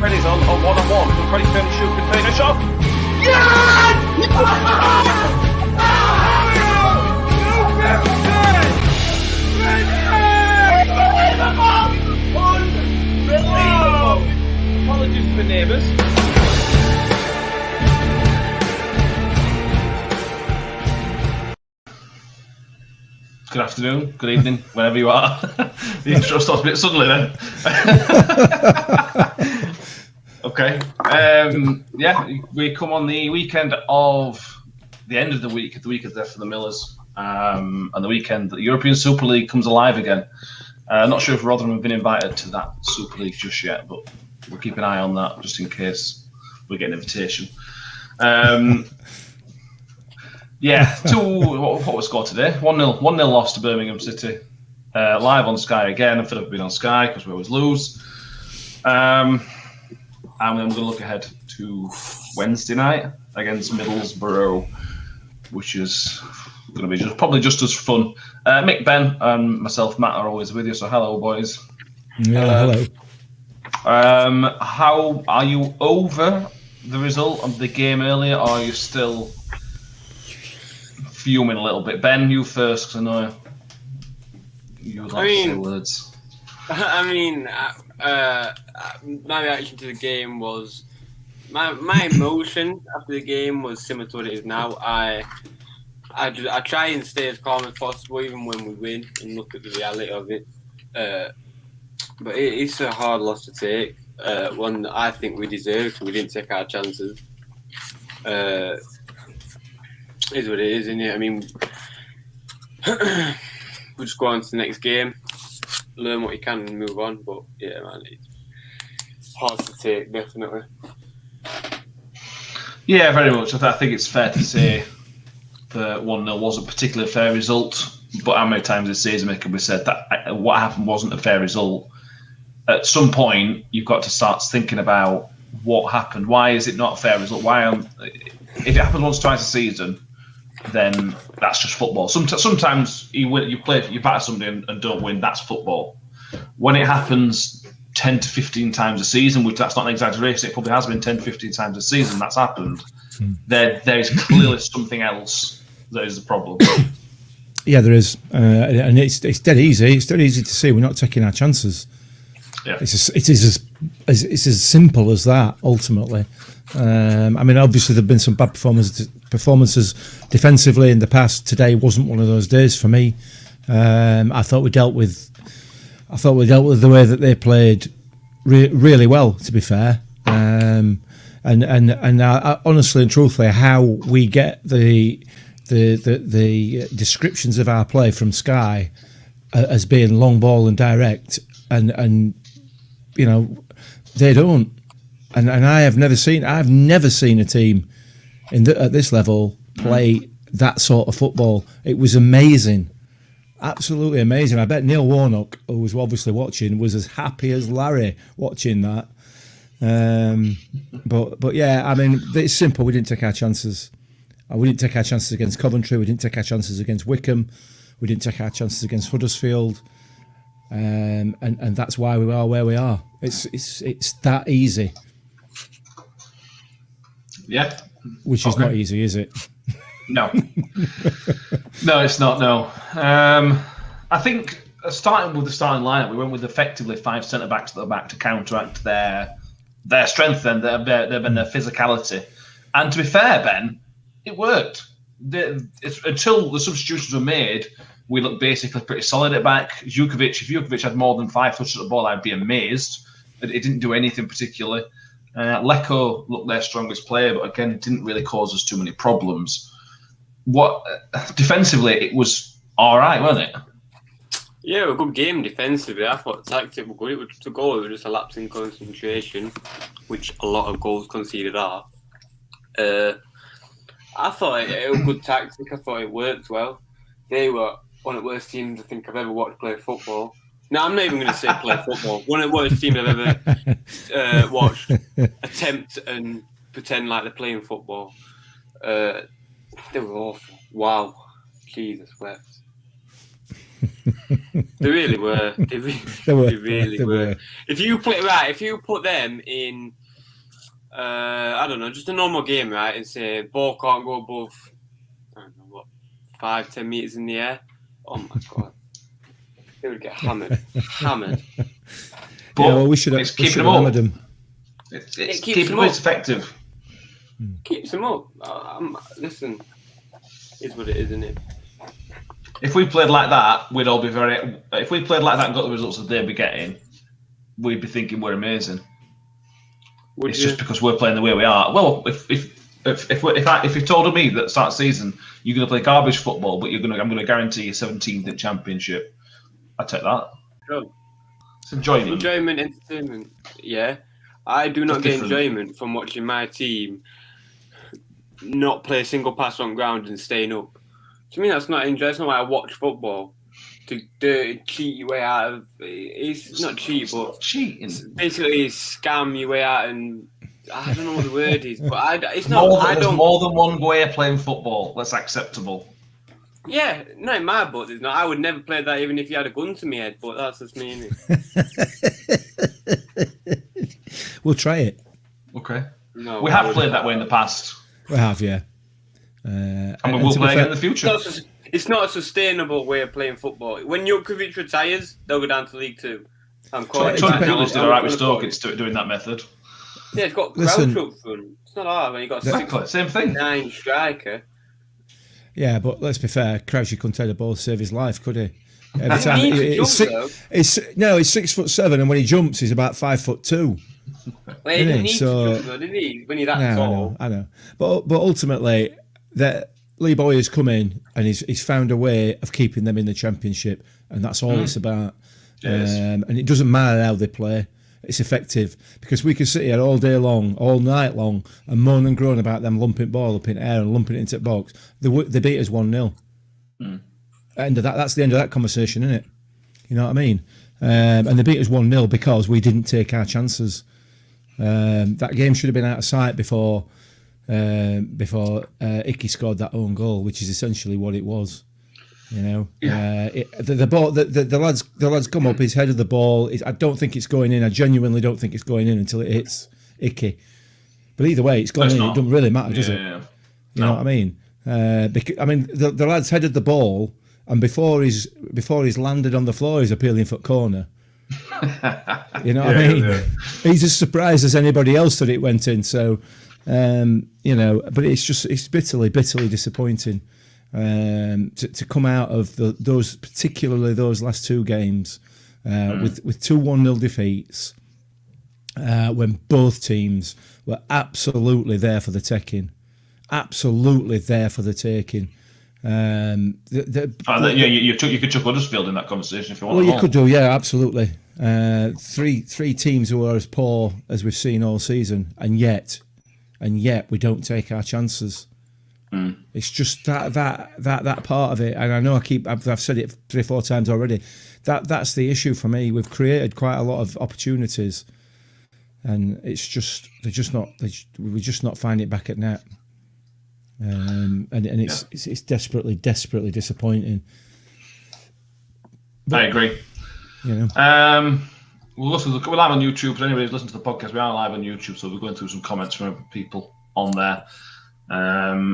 Freddy's on one-on-one. So Freddy's going to shoot container shot. Yes! Unbelievable! Apologies to the neighbours. Good afternoon, good evening, wherever you are. The intro starts a bit suddenly then. Okay. We come on the weekend of the end of the week of death for the Millers. And the weekend the European Super League comes alive again. Not sure if Rotherham have been invited to that Super League just yet, but we'll keep an eye on that just in case we get an invitation. What was scored today? 1-0 loss to Birmingham City. Live on Sky again. I'm fed up being on Sky because we always lose. And then we're going to look ahead to Wednesday night against Boro, which is going to be probably just as fun. Mick, Ben, and myself, Matt, are always with you. So hello, boys. Yeah, hello. How are you over the result of the game earlier, or are you still fuming a little bit? Ben, you first, because I know you would like to say words. My reaction to the game was my emotion after the game was similar to what it is now. I try and stay as calm as possible, even when we win, and look at the reality of it. But it's a hard loss to take. One that I think we deserved. We didn't take our chances. Is what it is, isn't it? I mean, we'll just go on to the next game, learn what you can, and move on. But yeah, man, it's hard to take, definitely. Yeah, very much. I think it's fair to say that 1-0 wasn't a particularly fair result. But how many times this season can we said that what happened wasn't a fair result? At some point, you've got to start thinking about what happened. Why is it not a fair result? If it happens once, twice a season, then that's just football. Sometimes you batter somebody and don't win. That's football. When it happens 10 to 15 times a season, which that's not an exaggeration, it probably has been 10 to 15 times a season that's happened, there is clearly something else that is the problem. Yeah, there is. And it's dead easy. It's dead easy to see we're not taking our chances. Yeah. It's as simple as that, ultimately. Obviously there have been some bad performances defensively in the past. Today wasn't one of those days for me. I thought we dealt with the way that they played really well, to be fair. And honestly and truthfully, how we get the descriptions of our play from Sky as being long ball and direct, and you know they don't. And I've never seen a team at this level play that sort of football. It was amazing, absolutely amazing. I bet Neil Warnock, who was obviously watching, was as happy as Larry watching that. But yeah, it's simple. We didn't take our chances. We didn't take our chances against Coventry. We didn't take our chances against Wickham. We didn't take our chances against Huddersfield. And that's why we are where we are. It's that easy. Yeah. Which is not easy, is it? No. No, it's not, no. I think starting with the starting lineup, we went with effectively 5 centre-backs at the back to counteract their strength and their physicality. And to be fair, Ben, it worked. Until the substitutions were made, we looked basically pretty solid at back. If Jukovic had more than 5 touches at the ball, I'd be amazed. It didn't do anything particularly. Lecco looked their strongest player, but again, it didn't really cause us too many problems. Defensively, it was all right, wasn't it? Yeah, a good game defensively. I thought the tactic was good. It was just a lapse in concentration, which a lot of goals conceded are. I thought it was a good tactic. I thought it worked well. They were one of the worst teams I think I've ever watched play football. No, I'm not even going to say play football. One of the worst teams I've ever watched attempt and pretend like they're playing football. They were awful. Wow. Jesus wept. They really were. They really were. If you put them in, I don't know, just a normal game, right, and say ball can't go above, I don't know what, 5-10 meters in the air. Oh my god, they would get hammered. But well, we should have hammered them. It's keeping them effective. Keeps them up. Listen, is what it is, isn't it? If we played like that, we'd all be very. If we played like that and got the results that they'd be getting, we'd be thinking we're amazing. Just because we're playing the way we are. Well, if you told me that at the start of the season you're going to play garbage football, but I'm going to guarantee you 17th in Championship, I'd take that. Sure. It's enjoyment. Enjoyment, entertainment. Yeah, I do not get enjoyment from watching my team not play a single pass on ground and staying up. To me, that's not enjoy. That's not why I watch football. To cheat your way out of it's not cheat, but cheating. Basically, scam your way out, and I don't know what the word is, but it's not. There's more than one way of playing football. That's acceptable. Yeah, not in my book. There's not. I would never play that even if you had a gun to my head. But that's just me. We'll try it. Okay. No, we have played that way in the past. We have, yeah. And we will play again in the future. It's not a sustainable way of playing football. When Jukovic retires, they'll go down to League Two. Tony Pulis did all right with Stoke. It's doing that method. Yeah, it's got Crouch up front. It's not hard when you got a same thing. 9 striker. Yeah, but let's be fair. Crouchy couldn't take the ball to save his life, could he? Every time he's 6'7", and when he jumps, he's about 5'2". Well, he didn't need to jump, though, did he? When you're that tall. I know. But ultimately, Lee Boy has come in and he's found a way of keeping them in the Championship, and that's all it's about. Yes. And it doesn't matter how they play; it's effective because we can sit here all day long, all night long, and moan and groan about them lumping ball up in air and lumping it into the box. They beat us 1-0. End of that. That's the end of that conversation, isn't it? You know what I mean? And they beat us 1-0 because we didn't take our chances. That game should have been out of sight before Icky scored that own goal, which is essentially what it was. You know, the ball, the lads come up. His head of the ball. I don't think it's going in. I genuinely don't think it's going in until it hits Icky. But either way, it's gone in. It doesn't really matter, does it? Yeah. You know what I mean? The lads headed the ball, and before he's landed on the floor, he's a peeling foot corner. You know what I mean? Yeah. He's as surprised as anybody else that it went in. So, you know, but it's bitterly disappointing to come out of particularly those last two games with 2 1-0 defeats when both teams were absolutely there for the taking. Absolutely there for the taking. You could chuck Huddersfield in that conversation if you want. Well, you could do, yeah, absolutely. Three teams who are as poor as we've seen all season, and yet we don't take our chances. It's just that part of it, and I know I've said it 3 or 4 times already. That's the issue for me. We've created quite a lot of opportunities, and it's just we just not find it back at net. And it's desperately disappointing. But, I agree. You know, we're live on YouTube. For anybody who's listening to the podcast, we are live on YouTube, so we're going through some comments from people on there.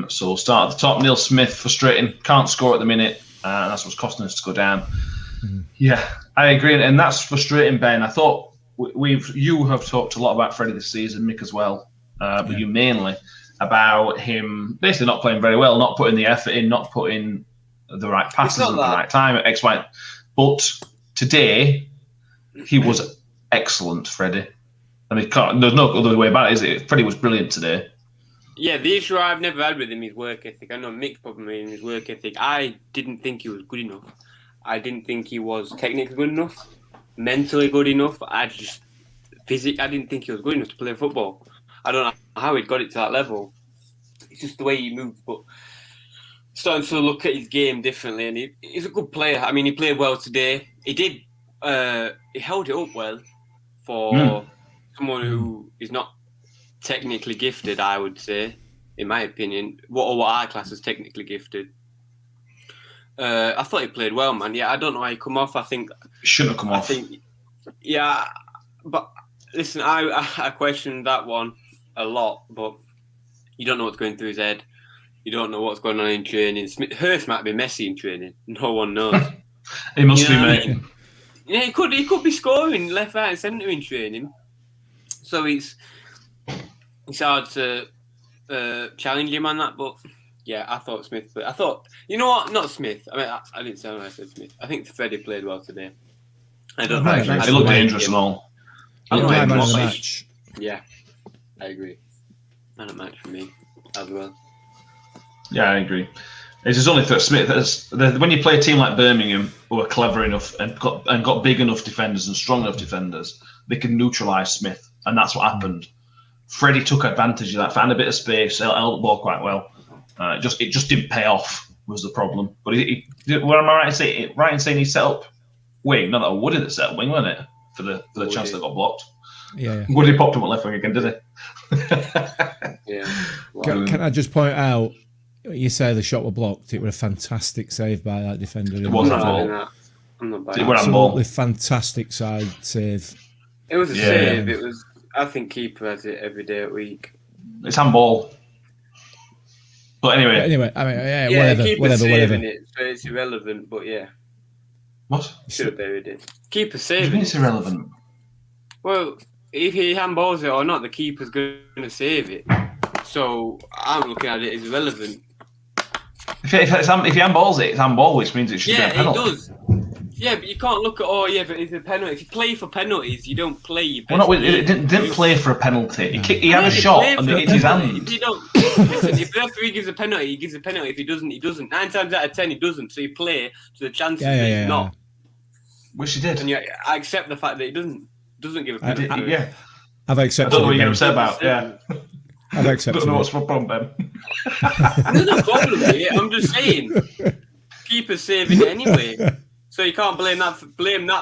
So we'll start at the top. Neil Smith, frustrating, can't score at the minute, and that's what's costing us to go down. Yeah, I agree, and that's frustrating, Ben. I thought you have talked a lot about Freddie this season, Mick as well, but you mainly about him basically not playing very well, not putting the effort in, not putting the right passes at the right time at X, Y. But today, he was excellent, Freddie. I mean, there's no other way about it, is it? Freddie was brilliant today. Yeah, the issue I've never had with him is work ethic. I know Mick's problem in his work ethic. I didn't think he was good enough. I didn't think he was technically good enough, mentally good enough. I didn't think he was good enough to play football. I don't know how he'd got it to that level. It's just the way he moved, but starting to look at his game differently, and he's a good player. I mean, he played well today. He did. He held it up well for someone who is not technically gifted, I would say, in my opinion. What I class as technically gifted. I thought he played well, man. Yeah, I don't know why he come off. I think He shouldn't have come off. Yeah, but listen, I questioned that one a lot, but you don't know what's going through his head. You don't know what's going on in training. Hurst might be messy in training. No one knows. He must be, mate. Yeah, he could be scoring left, right, and centre in training. So it's hard to challenge him on that. But yeah, I thought Smith. But I thought, you know what? Not Smith. I mean, I didn't say when I said Smith. I think Freddie played well today. I don't know. He looked dangerous and all. I don't Man know. of the match. Yeah, I agree. Man of the match for me as well. Yeah, I agree. It's just only for Smith. When you play a team like Birmingham, who are clever enough and got big enough defenders and strong enough defenders, they can neutralise Smith, and that's what happened. Freddie took advantage of that, found a bit of space, held the ball quite well. It just didn't pay off was the problem. But what am I right in saying he set up wing? Not that Woody that set up wing, wasn't it? For the chance that got blocked. Yeah. Woody popped him at left wing again, did he? Yeah. Can I just point out? You say the shot were blocked. It was a fantastic save by that defender. It wasn't I'm not buying It that. was Absolutely fantastic side save. It was a save. It was. I think keeper has it every day a week. It's handball. But anyway, I mean, whatever. It, so it's irrelevant. But yeah, what? Should have buried it. Keeper What do you saving mean it. it's irrelevant? Well, if he handballs it or not, the keeper's going to save it. So I'm looking at it as irrelevant. If he handballs it, it's handball, which means it should be a penalty. Yeah, it does. Yeah, but you can't look at, but it's a penalty. If you play for penalties, you don't play your Well, it didn't play for a penalty. He had a shot and it hit his hand. If you don't, listen, if the referee gives a penalty, he gives a penalty. If he doesn't, he doesn't. 9 times out of 10, he doesn't. So you play to the chances that he's not. Which he did. And I accept the fact that he doesn't give a penalty. Yeah. I've accepted. I don't know what you're upset about. Yeah. I've accepted. I don't know what's the problem, Ben. There's no problem with it. I'm just saying, keeper's saving it anyway. So you can't blame that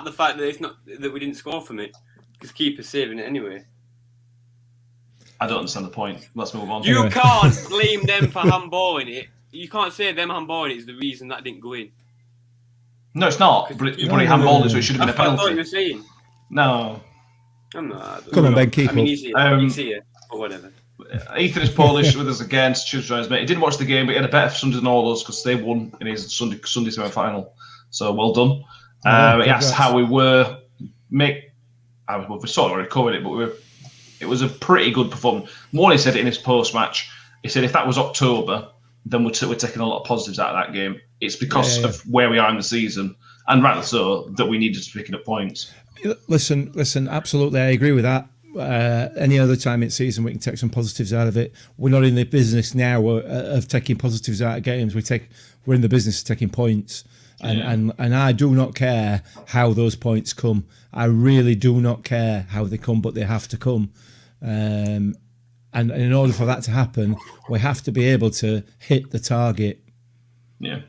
the fact that it's not that we didn't score from it, because keeper's saving it anyway. I don't understand the point. Let's move on. You can't blame them for handballing it. You can't say them handballing it is the reason that didn't go in. No, it's not. But he handballed it, so it should have been a penalty. That's what I thought you were saying. No. I'm not. Come on, Ben, keep up. He's here, but whatever. Ethan is Polish with us again. Choose his mate. He didn't watch the game, but he had a better Sunday than all of us because they won in his Sunday semi-final. So well done. He asked how we were. We sort of already covered it, but it was a pretty good performance. Morley said it in his post-match. He said if that was October, then we're taking a lot of positives out of that game. It's because of where we are in the season, and rightly so, that we needed to be picking up points. Listen, absolutely, I agree with that. Any other time in season we can take some positives out of it. We're not in the business now of taking positives out of games. We're in the business of taking points, and I do not care how those points come. I really do not care how they come, but they have to come. And in order for that to happen, we have to be able to hit the target. Yeah.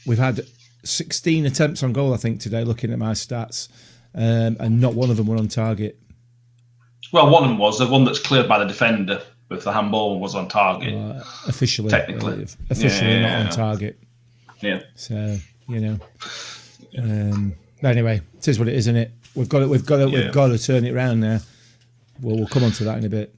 We've had 16 attempts on goal, I think, today, looking at my stats, and not one of them were on target. Well, one of them was the one that's cleared by the defender with the handball was on target. Officially, technically, not on target. Yeah. So anyway, it is what it is, isn't it? We've got to turn it around now. Well, we'll come on to that in a bit.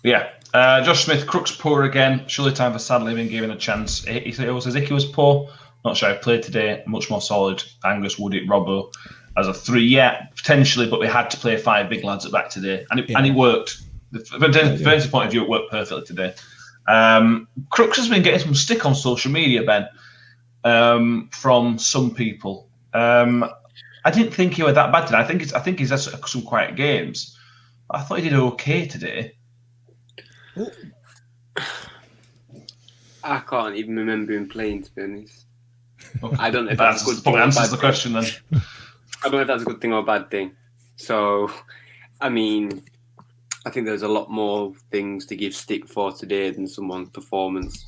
Yeah. Josh Smith, Crooks poor again. Surely time for Sadly being given a chance. He says Icky was poor. Not sure I played today. Much more solid. Angus, Woody, Robbo as a 3. Yeah, potentially, but we had to play 5 big lads at back today. And it worked. From Dennis's point of view, it worked perfectly today. Crooks has been getting some stick on social media, Ben, from some people. I didn't think he was that bad today. I think he's had some quiet games. I thought he did okay today. I can't even remember him playing, to be honest. I don't know if that's a good thing. Probably answers the question then. I don't know if that's a good thing or a bad thing. So, I mean, I think there's a lot more things to give stick for today than someone's performance,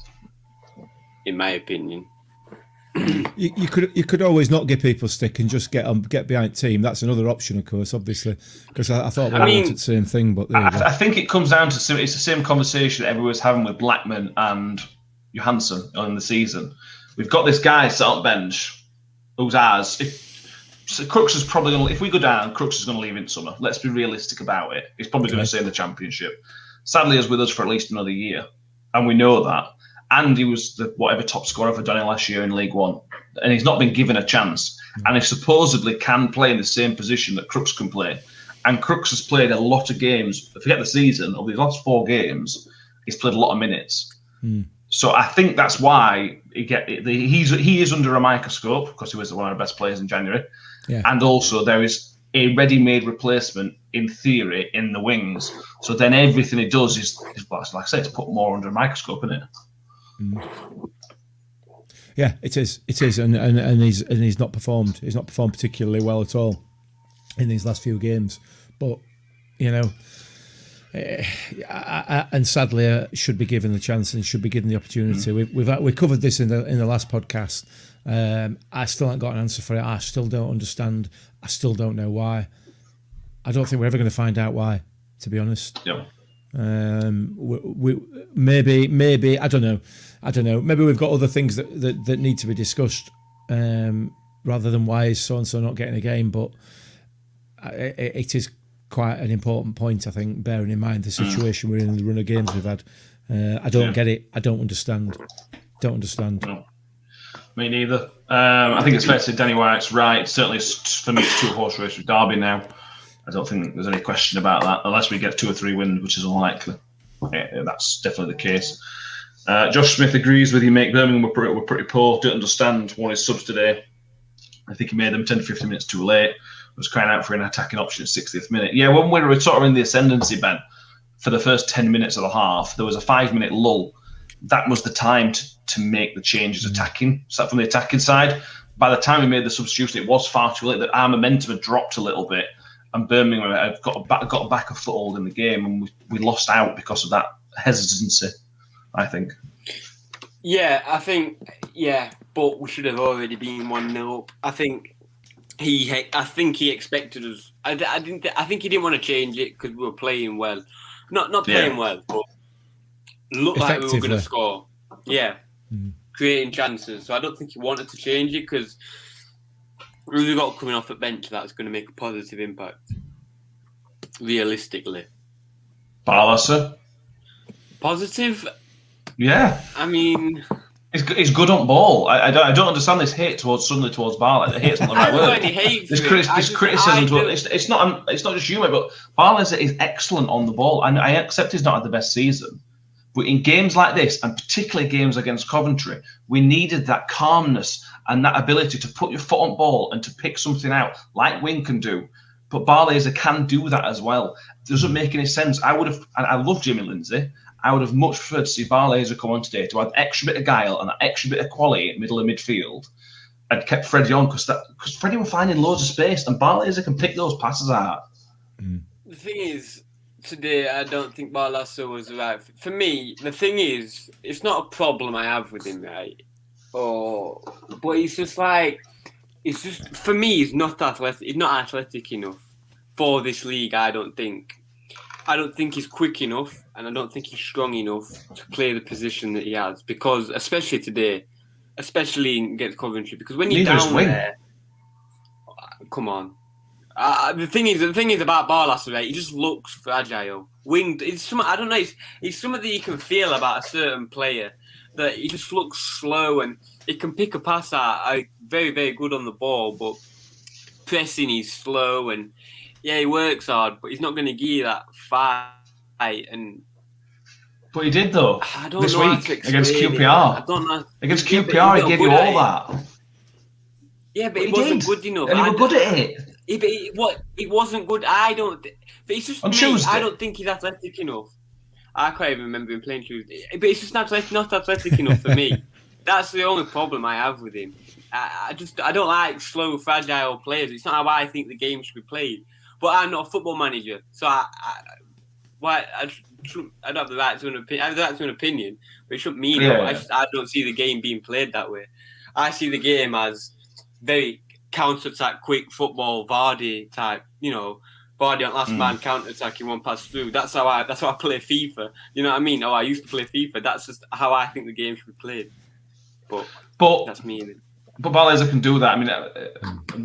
in my opinion. You could always not give people stick and just get behind team. That's another option, of course, obviously, because I thought we wanted the same thing. But I think it comes down to it's the same conversation that everyone was having with Blackman and Johansson in the season. We've got this guy sat on bench who's ours. Crooks is probably going to, if we go down, Crooks is going to leave in summer. Let's be realistic about it. He's probably going to stay in the Championship. Sadly, he's with us for at least another year, and we know that. And he was the whatever top scorer for Donny last year in League One, and he's not been given a chance. And he supposedly can play in the same position that Crooks can play. And Crooks has played a lot of games. Forget the season. Over the last 4 games, he's played a lot of minutes. So I think that's why he is under a microscope because he was one of our best players in January. Yeah. And also there is a ready-made replacement in theory in the wings. So then everything he does is like I say, it's put more under a microscope, isn't it? Yeah, it is, and he's not performed. He's not performed particularly well at all in these last few games. But you know, and sadly, should be given the chance and should be given the opportunity. We covered this in the last podcast. I still haven't got an answer for it. I still don't understand. I still don't know why. I don't think we're ever going to find out why, to be honest. Yeah. We maybe I don't know. Maybe we've got other things that need to be discussed rather than why is so and so not getting a game. But it is quite an important point, I think, bearing in mind the situation we're in, the run of games we've had. I don't get it. I don't understand. No. Me neither. I think it's fair to say Danny Wyatt's right. Certainly, for me, it's 2-horse race with Derby now. I don't think there's any question about that, unless we get 2 or 3 wins, which is unlikely. Yeah, that's definitely the case. Josh Smith agrees with you, mate. Birmingham were pretty poor. Don't understand one of his subs today. I think he made them 10 to 15 minutes too late. Was crying out for an attacking option at 60th minute. Yeah, when we were sort of in the ascendancy, Ben, for the first 10 minutes of the half, there was a 5-minute lull. That was the time to make the changes attacking. So from the attacking side, by the time we made the substitution, it was far too late. That our momentum had dropped a little bit, and Birmingham had got back a foothold in the game, and we lost out because of that hesitancy, I think. Yeah, I think, but we should have already been 1-0 up. I think he expected us. I think he didn't want to change it because we were playing well. Not playing well, but looked like we were going to score. Yeah, creating chances. So I don't think he wanted to change it because we've got coming off the bench that's going to make a positive impact. Realistically. Barlaser? Positive? Yeah. I mean... He's good on ball. I don't understand this hate towards Barlaser. The hate's not the right word. This criticism. It's not just you, mate, but Barlaser is excellent on the ball. And I accept he's not had the best season. But in games like this, and particularly games against Coventry, we needed that calmness and that ability to put your foot on ball and to pick something out, like Wing can do. But Barlaser can do that as well. It doesn't make any sense. I love Jimmy Lindsay. I would have much preferred to see Barlaser come on today to add an extra bit of guile and an extra bit of quality at middle of midfield and kept Freddie on because Freddie were finding loads of space and Barlaser can pick those passes out. The thing is, today I don't think Barlaser was right. For me, the thing is, it's not a problem I have with him, right? But it's just like, for me, he's not athletic. He's not athletic enough for this league, I don't think. I don't think he's quick enough, and I don't think he's strong enough to play the position that he has. Because, especially today, especially against Coventry, because when you're down there, come on. The thing is about Barlaser, right? He just looks fragile. Winged. I don't know. It's something that you can feel about a certain player that he just looks slow and he can pick a pass out. Very, very good on the ball, but pressing he's slow and. Yeah, he works hard, but he's not going to give you that fight. But he did though. I don't this know week against QPR. I don't know. Against QPR, he gave you all that. Yeah, but he wasn't good enough. And he was good at it. He wasn't good. I don't. But it's just on me. Tuesday. I don't think he's athletic enough. I can't even remember him playing Tuesday. But it's just not athletic enough for me. That's the only problem I have with him. I don't like slow, fragile players. It's not how I think the game should be played. But I'm not a football manager, so I don't have the right to an opinion. I have the right to an opinion, but it shouldn't mean that. I don't see the game being played that way. I see the game as very counter-attack, quick football, Vardy type. Vardy on last man counter-attacking, one pass through. That's how I play FIFA. You know what I mean? I used to play FIFA. That's just how I think the game should be played. But that's me. But Barlaser can do that. I mean,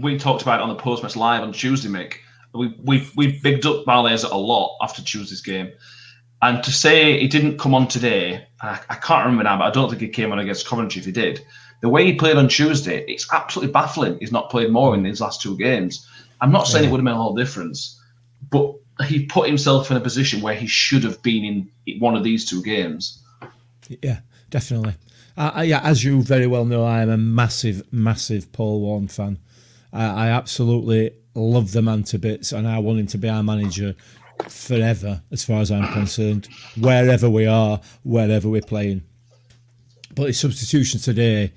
we talked about it on the post-match live on Tuesday, Mick. We bigged up Barlaser a lot after Tuesday's game. And to say he didn't come on today, I can't remember now, but I don't think he came on against Coventry if he did. The way he played on Tuesday, it's absolutely baffling. He's not played more in his last 2 games. I'm not saying it would have made a whole difference, but he put himself in a position where he should have been in one of these 2 games. Yeah, definitely. Yeah, as you very well know, I am a massive, massive Paul Warne fan. I absolutely love the man to bits, and I want him to be our manager forever, as far as I'm concerned, wherever we are, wherever we're playing. But his substitution today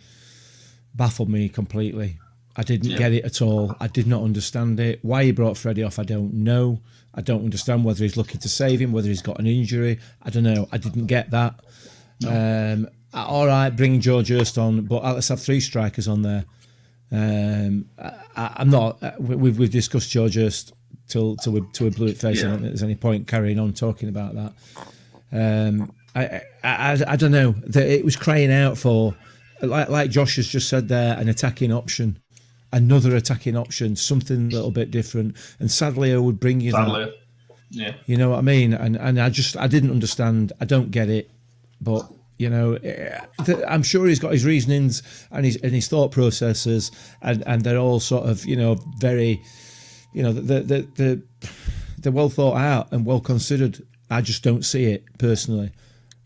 baffled me completely. I didn't get it at all. I did not understand it. Why he brought Freddie off, I don't know. I don't understand whether he's looking to save him, whether he's got an injury. I don't know. I didn't get that. No. All right, bring George Hurst on, but let's have 3 strikers on there. I'm not. We've discussed George Hurst till we're blue at face. I don't think there's any point carrying on talking about that. I don't know. It was crying out for, like Josh has just said there, an attacking option, another attacking option, something a little bit different. And sadly, I would bring you that. Yeah. You know what I mean? And I didn't understand. I don't get it, but. You know, I'm sure he's got his reasonings and his thought processes, and they're all sort of, you know, very, you know, they're well thought out and well considered. I just don't see it personally.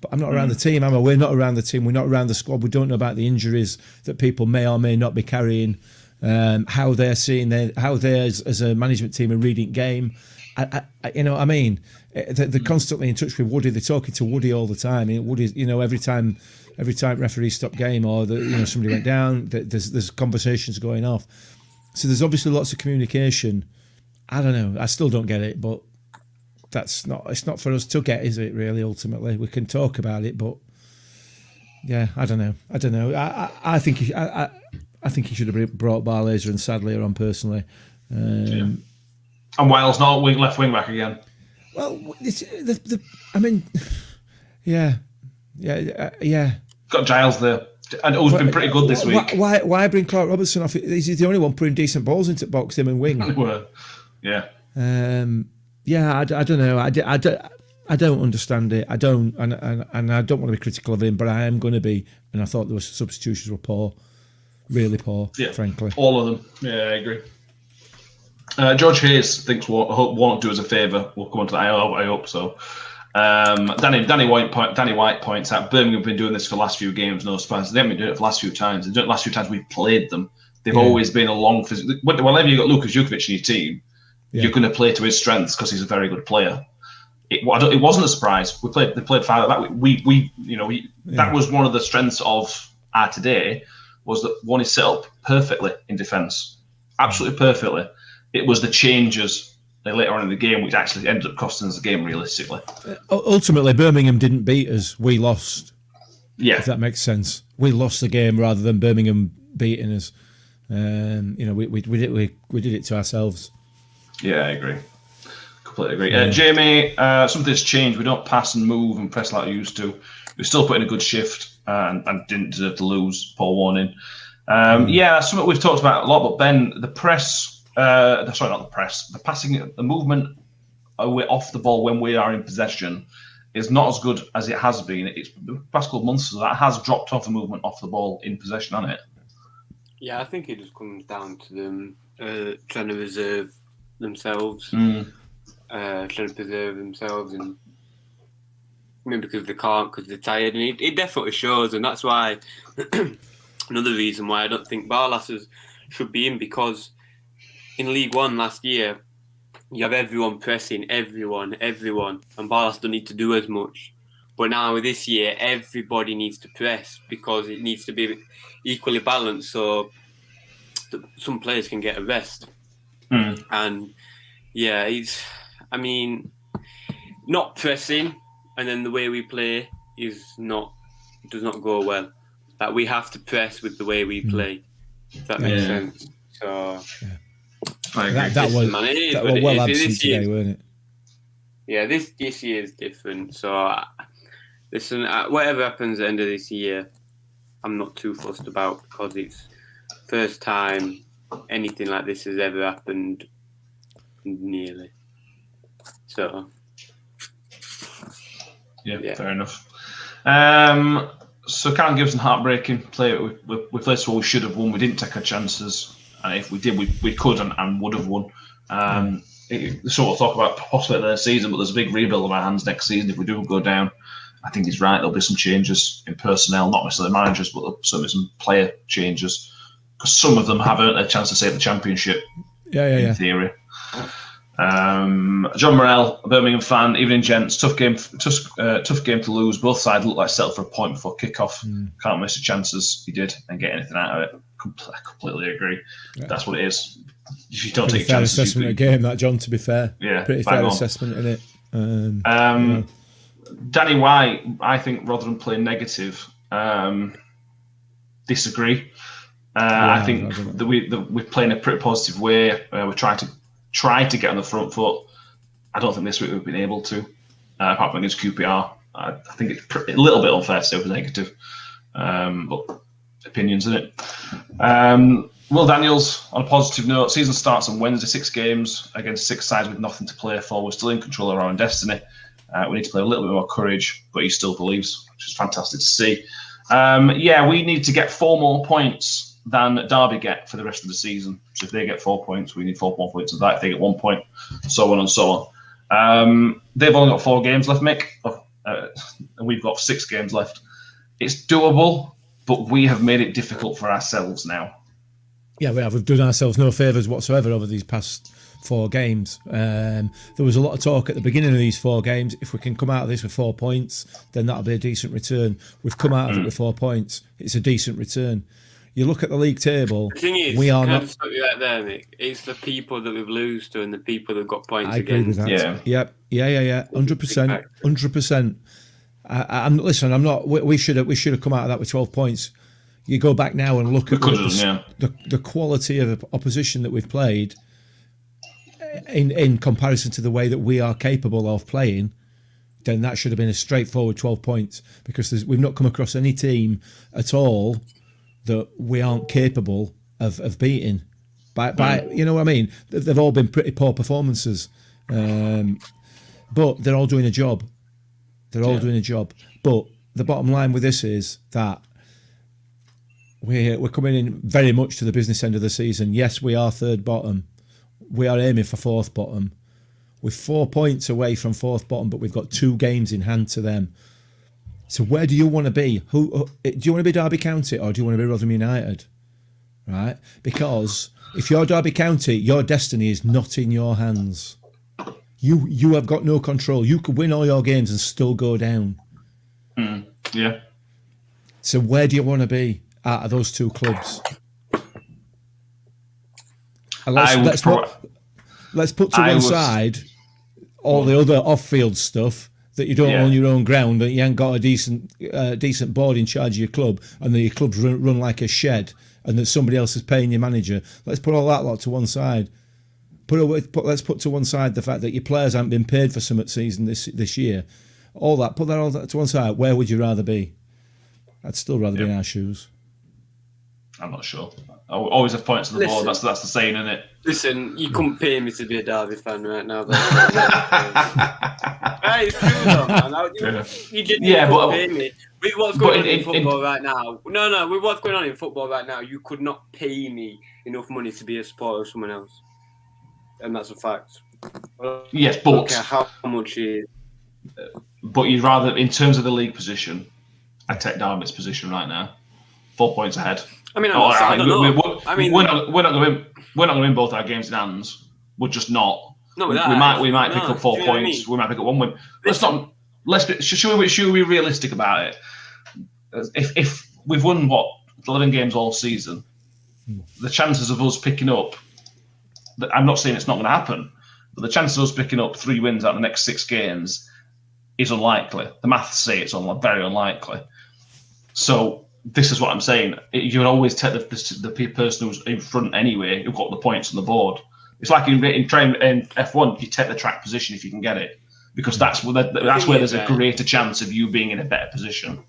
But I'm not around the team, am I? We're not around the team. We're not around the squad. We don't know about the injuries that people may or may not be carrying. How they're seeing how they as a management team are reading game. You know what I mean? They're constantly in touch with Woody. They're talking to Woody all the time. And Woody, you know, every time referees stop game or somebody went down, there's conversations going off. So there's obviously lots of communication. I don't know. I still don't get it, but it's not for us to get, is it? Really, ultimately, we can talk about it, but yeah, I don't know. I think he should have brought Barlaser and Sadler on personally. And Wiles not left wing back again. Well, I mean, yeah. Got Giles there, and who's been pretty good this week. Why bring Clark Robertson off? He's the only one putting decent balls into box, him and wing. Yeah. I don't know. I don't understand it. I don't, and I don't want to be critical of him, but I am going to be. And I thought those substitutions were poor, really poor. Yeah, frankly, all of them. Yeah, I agree. George Hayes thinks Warnock do us a favour. We'll come on to that. I hope so. Danny White points out Birmingham have been doing this for the last few games. No surprise. They haven't been doing it for the last few times. They've done it the last few times we've played them. They've always been a long. Whenever you've got Lukas Jukovic in your team, you're going to play to his strengths because he's a very good player. It wasn't a surprise. They played fine that week. That was one of the strengths of our today, was that one is set up perfectly in defence, absolutely perfectly. It was the changes later on in the game which actually ended up costing us the game realistically. Ultimately, Birmingham didn't beat us. We lost. Yeah, if that makes sense. We lost the game rather than Birmingham beating us. We did it to ourselves. Yeah, I agree. Completely agree. Jamie, something's changed. We don't pass and move and press like we used to. We still put in a good shift and didn't deserve to lose. Paul Warning. That's something we've talked about a lot. But Ben, the press. Sorry, not the press. The passing, the movement off the ball when we are in possession is not as good as it has been. It's the past couple of months, so that has dropped off the movement off the ball in possession, hasn't it? Yeah, I think it just comes down to them trying to reserve themselves, trying to preserve themselves, and because they can't, because they're tired, and it definitely shows, and that's why another reason why I don't think Barlaser should be in, because in League One last year, you have everyone pressing, everyone, and Barlaser don't need to do as much. But now this year, everybody needs to press because it needs to be equally balanced so that some players can get a rest. And not pressing, and then the way we play does not go well. That we have to press with the way we play. If that makes sense. So. Yeah. That was well absent today, weren't it? Yeah, this year is different. So, listen, whatever happens at the end of this year, I'm not too fussed about because it's first time anything like this has ever happened, nearly. So, yeah. Fair enough. So Callum Gibson, heartbreaking play. We played so we should have won. We didn't take our chances, and if we did, we could and would have won. Sort of talk about possibly the season, but there's a big rebuild on our hands next season if we do go down. I think he's right. There'll be some changes in personnel, not necessarily managers, but certainly some player changes because some of them have earned a chance to save the championship. In theory. John Morell, a Birmingham fan, evening gents. Tough game to lose. Both sides look like settled for a point before kick-off. Can't miss the chances he did and get anything out of it. I completely agree. Yeah. That's what it is. If you don't take fair chances, assessment of game, that John. To be fair, pretty fair assessment in it. Danny White, I think Rotherham play negative. Disagree. I think that we play in a pretty positive way. We try to get on the front foot. I don't think this week we've been able to, apart from against QPR. I think it's a little bit unfair to say it was negative, but opinions in it. Will Daniels, on a positive note, season starts on Wednesday, 6 games against 6 sides with nothing to play for. We're still in control of our own destiny. We need to play a little bit more courage, but he still believes, which is fantastic to see. We need to get 4 more points than Derby get for the rest of the season. So if they get 4 points, we need 4 more points of that. If they get 1 point, so on and so on. They've only got 4 games left, Mick, and we've got 6 games left. It's doable, but we have made it difficult for ourselves now. Yeah, we have. We've done ourselves no favours whatsoever over these past 4 games. There was a lot of talk at the beginning of these 4 games. If we can come out of this with 4 points, then that'll be a decent return. We've come out of it with 4 points. It's a decent return. You look at the league table. The thing is, we are can not. I just stop you right there, Mick? It's the people that we've lost to and the people that got points I agree with that. Yeah. 100%. 100%. Listen. I'm not. We should have come out of that with 12 points. You go back now and look at the quality of the opposition that we've played in comparison to the way that we are capable of playing, then that should have been a straightforward 12 points because we've not come across any team at all that we aren't capable of beating. By you know what I mean? They've all been pretty poor performances, but they're all doing a job. Doing a job. But the bottom line with this is that we're coming in very much to the business end of the season. Yes, we are 3rd bottom. We are aiming for 4th bottom. We're 4 points away from 4th bottom, but we've got 2 games in hand to them. So where do you want to be? Do you want to be Derby County or do you want to be Rotherham United? Right? Because if you're Derby County, your destiny is not in your hands. You have got no control. You could win all your games and still go down. Yeah. So where do you want to be out of those 2 clubs? And let's put to one side all the other off-field stuff that you don't own your own ground, that you ain't got a decent board in charge of your club, and that your club's run like a shed, and that somebody else is paying your manager. Let's put all that lot to one side. Let's put to one side the fact that your players haven't been paid for some season this year. Put all that to one side. Where would you rather be? I'd still rather be in our shoes. I'm not sure. I always have points on the board. That's the saying, isn't it? Listen, you couldn't pay me to be a Derby fan right now. It's true though, man. You couldn't pay me. With what's going on in football right now. No, with what's going on in football right now, you could not pay me enough money to be a supporter of someone else. And that's a fact. Yes, but... Okay, how much is... But you'd rather, in terms of the league position, I'd take Derby's position right now. 4 points ahead. I mean, I don't know. We're not going to win both our games in hands. We're just not. No, we might pick up 4 points. We might pick up 1 win. Should we be realistic about it? If we've won 11 games all season, the chances of us picking up. I'm not saying it's not going to happen, but the chances of us picking up 3 wins out of the next 6 games is unlikely. The maths say it's very unlikely. So. This is what I'm saying. You would always take the person who's in front anyway, who got the points on the board. It's like in F1, you take the track position if you can get it, because that's where there's a greater chance of you being in a better position.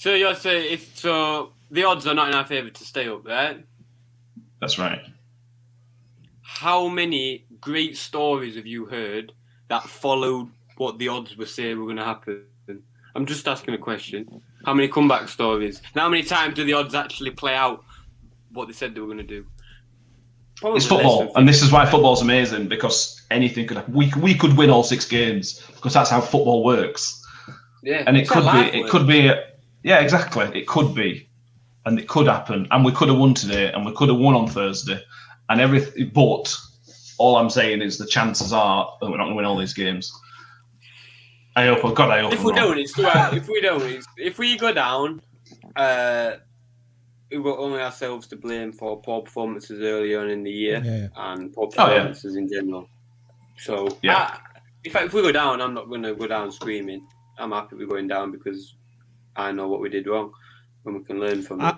So you're saying the odds are not in our favour to stay up, right? That's right. How many great stories have you heard that followed what the odds were saying were going to happen? I'm just asking a question. How many comeback stories? And how many times do the odds actually play out what they said they were going to do? Probably it's football, and this is why football's amazing, because anything could happen. We could win all 6 games because that's how football works. Yeah, and it could be, yeah, exactly. It could be, and it could happen, and we could have won today, and we could have won on Thursday, and everything. But all I'm saying is the chances are that we're not going to win all these games. I hope. If we don't, it's too hard. If we go down, we've got only ourselves to blame for poor performances early on in the year and poor performances in general. So, if we go down, I'm not going to go down screaming. I'm happy we're going down because I know what we did wrong and we can learn from it.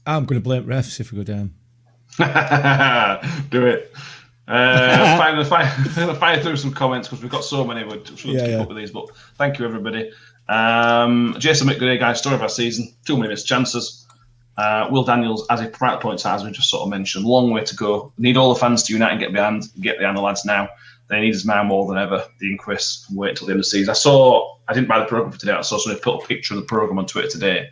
I'm going to blame refs if we go down. Do it. Fire through some comments because we've got so many. We're trying to keep up with these, but thank you, everybody. Jason McGray, guys, story of our season. Too many missed chances. Will Daniels, as he points out, as we just sort of mentioned, long way to go. Need all the fans to unite and get behind the lads now. They need us now more than ever. The Inquest can wait till the end of the season. I didn't buy the programme for today. I saw somebody put a picture of the programme on Twitter today.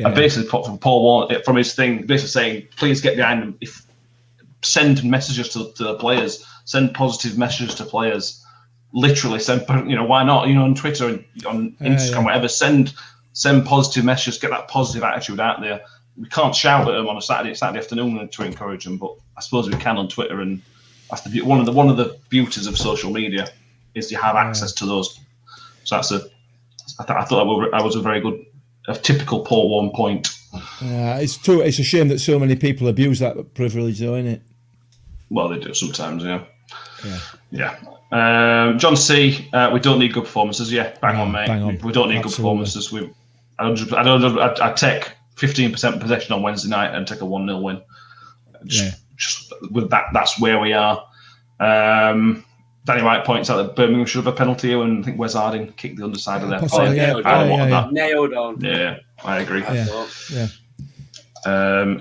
I basically put from Paul Warnock from his thing, basically saying, please get behind them. Send messages to the players. Send positive messages to players. Literally send, why not? On Twitter and on Instagram, whatever. Send positive messages. Get that positive attitude out there. We can't shout at them on a Saturday afternoon to encourage them, but I suppose we can on Twitter, and that's one of the beauties of social media is you have access to those. So I thought that was a very good, a typical Paul Warne point. It's a shame that so many people abuse that privilege, though, isn't it? Well, they do sometimes, yeah. John C, we don't need good performances. Yeah, bang on, mate. Bang on. We don't need good performances. I'd take 15% possession on Wednesday night and take a 1-0 win. Just with that, that's where we are. Danny White points out that Birmingham should have a penalty, and I think Wes Harding kicked the underside of their that. Nailed on. Yeah, I agree. Yeah.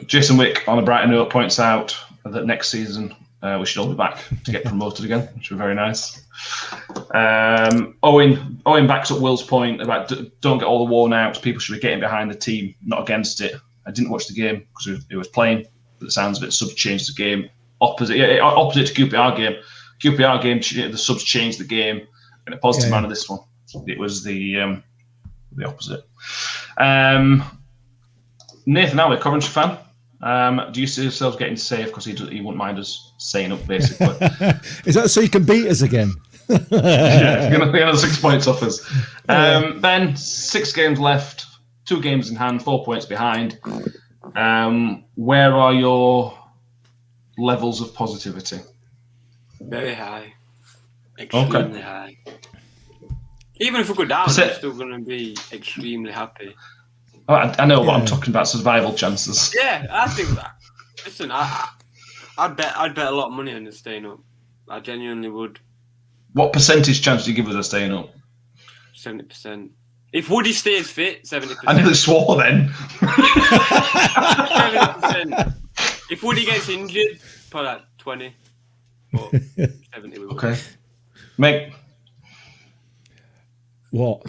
Jason Wick, on a brighter note, points out that next season we should all be back to get promoted again, which would be very nice. Owen backs up Will's point about don't get all the worn out. People should be getting behind the team, not against it. I didn't watch the game because it was playing, but the sounds of it, subs changed the game. Opposite to QPR game. QPR game, the subs changed the game in a positive manner. This one, it was the opposite. Nathan Alley, Coventry fan. Do you see yourselves getting safe because he wouldn't mind us staying up, basically? Is that so you can beat us again? Yeah, going to be another 6 points off us. Ben, 6 games left, 2 games in hand, 4 points behind. Where are your levels of positivity? Very high. Extremely high. Even if we go down, I'm still going to be extremely happy. I know what I'm talking about, survival chances. Yeah, I think that. Listen, I'd bet a lot of money on us staying up. I genuinely would. What percentage chance do you give us of staying up? 70%. If Woody stays fit, 70%. I nearly swore then. 70%. If Woody gets injured, probably like 20. But 70 we would. Okay. Meg. What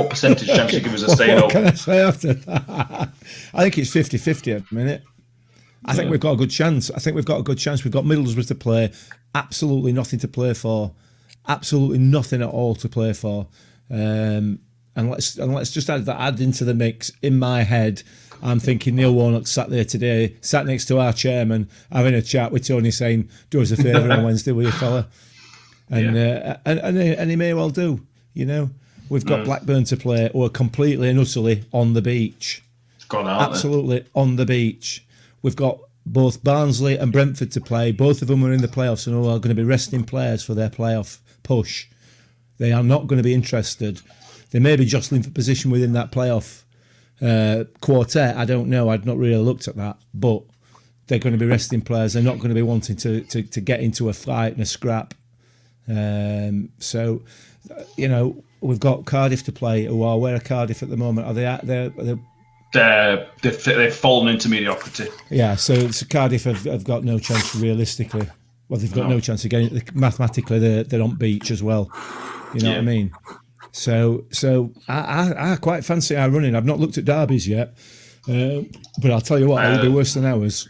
percentage chance do you give us of staying up? What can I say after that? I think it's 50-50 at the minute. I think we've got a good chance. We've got Middlesbrough to play. Absolutely nothing to play for. Absolutely nothing at all to play for. And let's just add into the mix. In my head, I'm thinking Neil Warnock sat there today, sat next to our chairman, having a chat with Tony, saying, "Do us a favour on Wednesday, will you, fella?" And he may well do. We've got Blackburn to play, who are completely and utterly on the beach. Absolutely on the beach. We've got both Barnsley and Brentford to play. Both of them are in the playoffs and are going to be resting players for their playoff push. They are not going to be interested. They may be jostling for position within that playoff quartet. I don't know. I'd not really looked at that. But they're going to be resting players. They're not going to be wanting to get into a fight and a scrap. So, we've got Cardiff to play. Where are Cardiff at the moment? Are they at They've fallen into mediocrity. Yeah, so Cardiff have got no chance realistically. Well, they've got no chance again. Mathematically, they're on beach as well. You know what I mean? So I quite fancy our running. I've not looked at derbies yet, but I'll tell you what, it'll be worse than ours.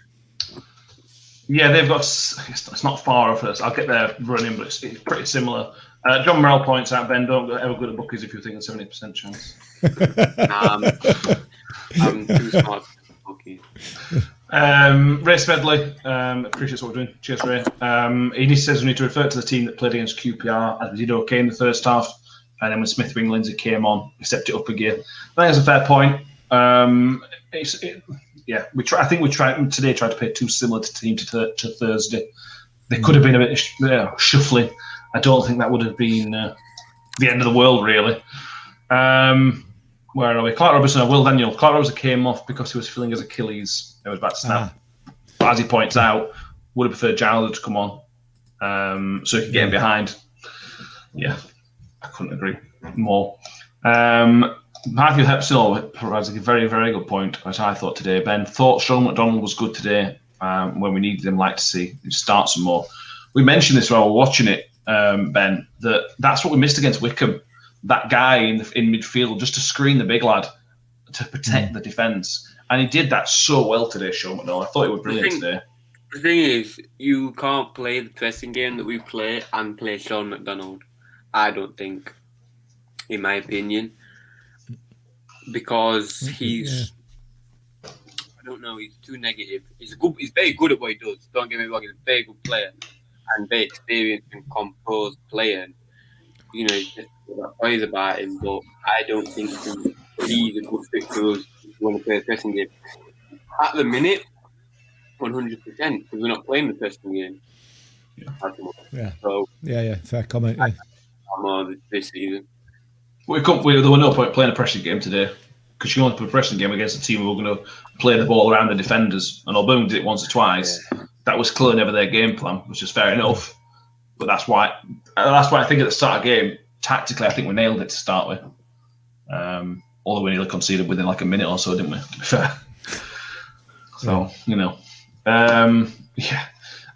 Yeah, they've got. It's not far off us. I'll get their running, but it's pretty similar. John Morrell points out, Ben, don't ever go to bookies if you think a 70% chance. I'm too smart for bookies. Ray Smedley, appreciates what we're doing. Cheers, Ray. He says we need to refer to the team that played against QPR as we did okay in the first half, and then when Smith Wing Lindsay came on, we stepped it up a gear. I think that's a fair point. I think we tried to play too similar to team to Thursday. They could have been a bit shuffling. I don't think that would have been the end of the world, really. Where are we? Clark Robertson and Will Daniel. Clark Robertson came off because he was feeling his Achilles. It was about to snap. But as he points out, would have preferred Giles to come on so he could get him behind. Yeah, I couldn't agree more. Matthew Hepsell provides a very, very good point, as I thought today. Ben thought Sean McDonald was good today when we needed him, like to see him start some more. We mentioned this while we were watching it, Ben, that's what we missed against Wickham. That guy in midfield just to screen the big lad to protect the defence. And he did that so well today, Sean McDonald. I thought he was brilliant today. The thing is, you can't play the pressing game that we play and play Sean McDonald. I don't think, in my opinion. Because he's, I don't know, he's too negative. He's very good at what he does. Don't get me wrong, he's a very good player and very experienced and composed player. You know, just praise about him, but I don't think he's a good fit for us when we play the pressing game. At the minute, 100%, because we're not playing the pressing game. Fair comment. This season. There were no point playing a pressing game today because you only play a pressing game against a team who were going to play the ball around the defenders. And although we did it once or twice, that was clearly never their game plan, which is fair enough. But that's why I think at the start of the game, tactically, I think we nailed it to start with. Although we nearly conceded within like a minute or so, didn't we? To be fair. So, right,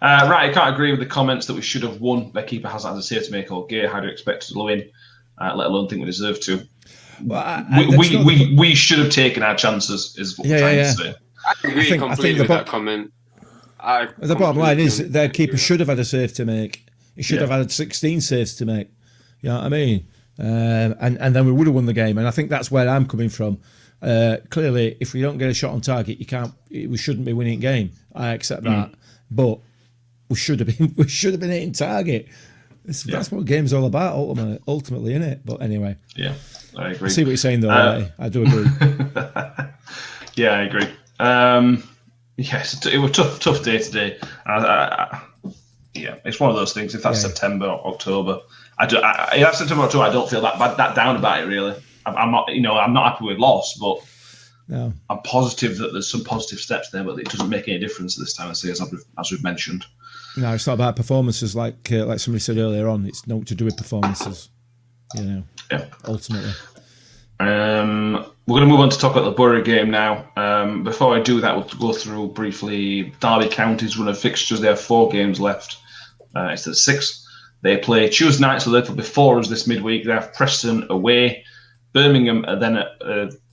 I can't agree with the comments that we should have won. Their keeper hasn't had a save to make all gear. How do you expect us to win? Let alone think we deserve to. Well, we should have taken our chances, is what we're trying to say. I agree completely with that comment. The bottom line is their keeper should have had a save to make. He should have had 16 saves to make. You know what I mean? And then we would have won the game. And I think that's where I'm coming from. Clearly, if we don't get a shot on target, we shouldn't be winning game. I accept that, but we should have been hitting target. That's what game's all about, ultimately, isn't it? But anyway, I agree. I see what you're saying, though. I do agree. Yeah, I agree. Yes, it was a tough day today. It's one of those things. If that's September or October, if that's September or October, I don't feel that down about it. Really, I'm not. I'm not happy with loss, but no. I'm positive that there's some positive steps there, but it doesn't make any difference this time of season, as we've mentioned. No, it's not about performances like somebody said earlier on. It's not to do with performances, ultimately. We're going to move on to talk about the Boro game now. Before I do that, we'll go through briefly Derby County's run of fixtures. They have 4 games left. It's the 6th. They play Tuesday night, so they're before us this midweek. They have Preston away. Birmingham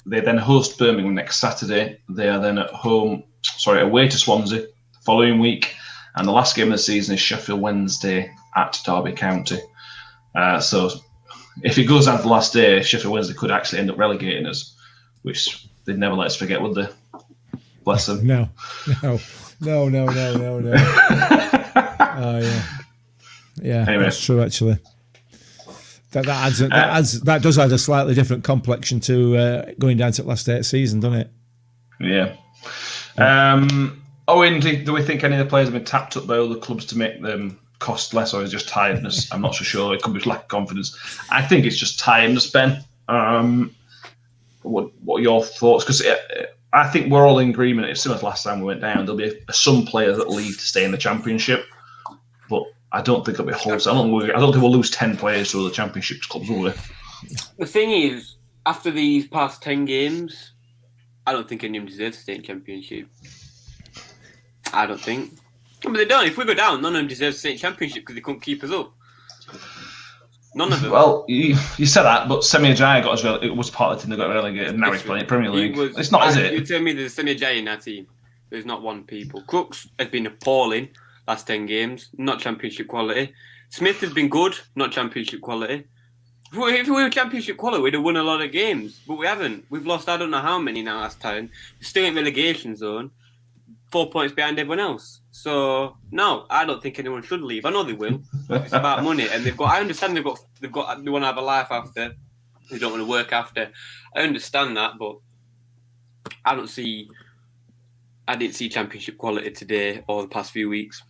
they then host Birmingham next Saturday. They are then away to Swansea the following week. And the last game of the season is Sheffield Wednesday at Derby County. So if it goes down to the last day, Sheffield Wednesday could actually end up relegating us, which they'd never let us forget, would they? Bless them. No. Oh, yeah, anyway. That's true, actually. That does add a slightly different complexion to going down to the last day of the season, doesn't it? Yeah. Owen, do we think any of the players have been tapped up by other clubs to make them cost less, or is it just tiredness? I'm not so sure. It could be lack of confidence. I think it's just tiredness, Ben. What are your thoughts? Because I think we're all in agreement. It's similar to last time we went down. There'll be some players that leave to stay in the Championship, but I don't think it'll be wholesale. I don't think we'll lose 10 players to other Championship clubs, will we? The thing is, after these past 10 games, I don't think any of them deserve to stay in Championship. I don't think. But they don't. If we go down, none of them deserve to stay in Championship because they couldn't keep us up. None of them. Well, you said that, but Semi Ajayi it was part of the team that got relegated, and now he's playing Premier League. It's not, is it? You tell me there's Semi Ajayi in that team. There's not one people. Crooks has been appalling last 10 games, not Championship quality. Smith has been good, not Championship quality. If we were Championship quality, we'd have won a lot of games, but we haven't. We've lost I don't know how many now last time. We're still in relegation zone, 4 points behind everyone else. So no, I don't think anyone should leave. I know they will. It's about money, and they've got. I understand they want to have a life after. They don't want to work after. I understand that, but I didn't see Championship quality today or the past few weeks.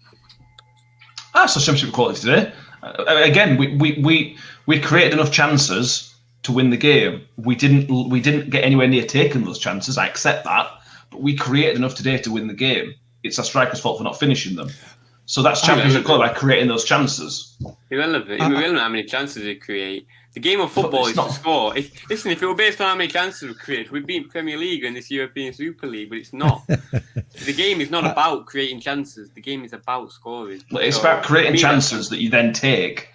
I saw Championship quality today. Again, we created enough chances to win the game. We didn't get anywhere near taking those chances. I accept that, but we created enough today to win the game. It's our striker's fault for not finishing them. So that's Championship quality by creating those chances. Irrelevant how many chances they create. The game of football is to score. If it were based on how many chances we create, we'd be in Premier League and this European Super League, but it's not. The game is not about creating chances. The game is about scoring. It's about creating chances that you then take.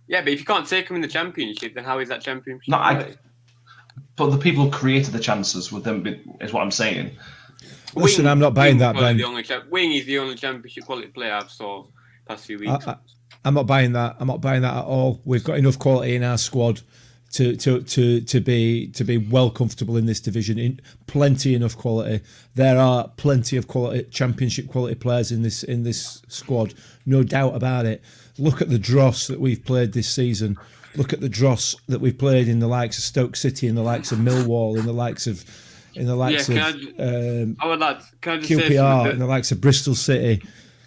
Yeah, but if you can't take them in the Championship, then how is that Championship? But the people who created the chances would then be, is what I'm saying. Listen, I'm not buying that, Ben. Wing is the only Championship quality player I've saw past few weeks. I'm not buying that. I'm not buying that at all. We've got enough quality in our squad to be well comfortable in this division. Plenty enough quality. There are plenty of quality Championship quality players in this squad. No doubt about it. Look at the dross that we've played this season. Look at the dross that we've played in the likes of Stoke City, in the likes of Millwall, in the likes of QPR, in the likes of Bristol City.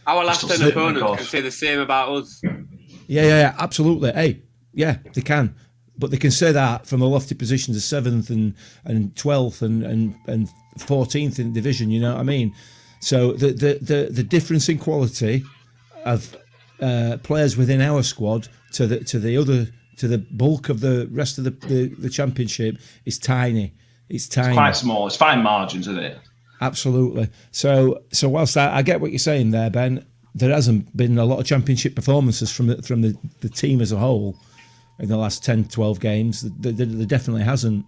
Our last 10 opponents can say the same about us. Yeah, absolutely. Hey, yeah, they can. But they can say that from the lofty positions of 7th and 12th and 14th in division, you know what I mean? So the difference in quality of players within our squad to the bulk of the rest of the Championship is tiny. It's tiny. It's quite small. It's fine margins, isn't it? Absolutely. So whilst I get what you're saying there, Ben, there hasn't been a lot of Championship performances from the team as a whole in the last 10, 12 games. There definitely hasn't,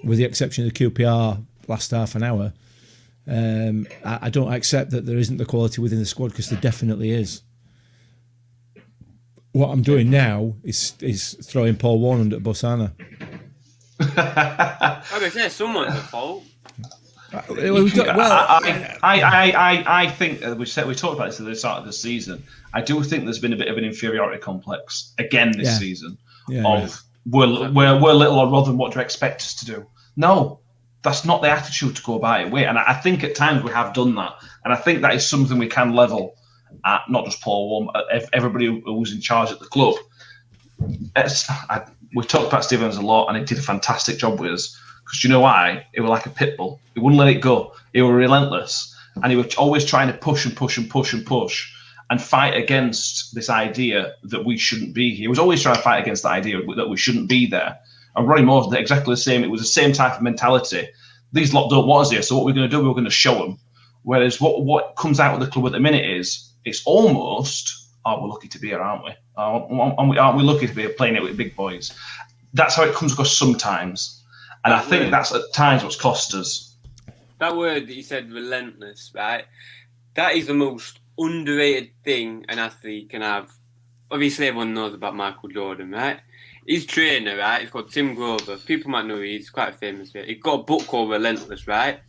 with the exception of the QPR last half an hour. I don't accept that there isn't the quality within the squad, because there definitely is. What I'm doing now is throwing Paul Warne under Bosana. Okay, someone's at fault. I think we talked about this at the start of the season. I do think there's been a bit of an inferiority complex again this season. We're little or Rotherham. What do you expect us to do? No, that's not the attitude to go about it with. And I think at times we have done that, and I think that is something we can level at not just Paul Warne, everybody who's in charge at the club. We've talked about Stevens a lot, and he did a fantastic job with us. Because you know why? He was like a pit bull. He wouldn't let it go. He was relentless. And he was always trying to push and fight against this idea that we shouldn't be here. He was always trying to fight against the idea that we shouldn't be there. And Ronnie Moore's exactly the same. It was the same type of mentality. These lot don't want us here, so what we're going to do, we're going to show them. Whereas what comes out of the club at the minute is, it's almost, we're lucky to be here, aren't we? Aren't we lucky to be playing it with big boys? That's how it comes across sometimes. And I think that's at times what's cost us. That word that you said, relentless, right? That is the most underrated thing an athlete can have. Obviously, everyone knows about Michael Jordan, right? His trainer, right? He's called Tim Grover. People might know he's quite famous. He's got a book called Relentless, right?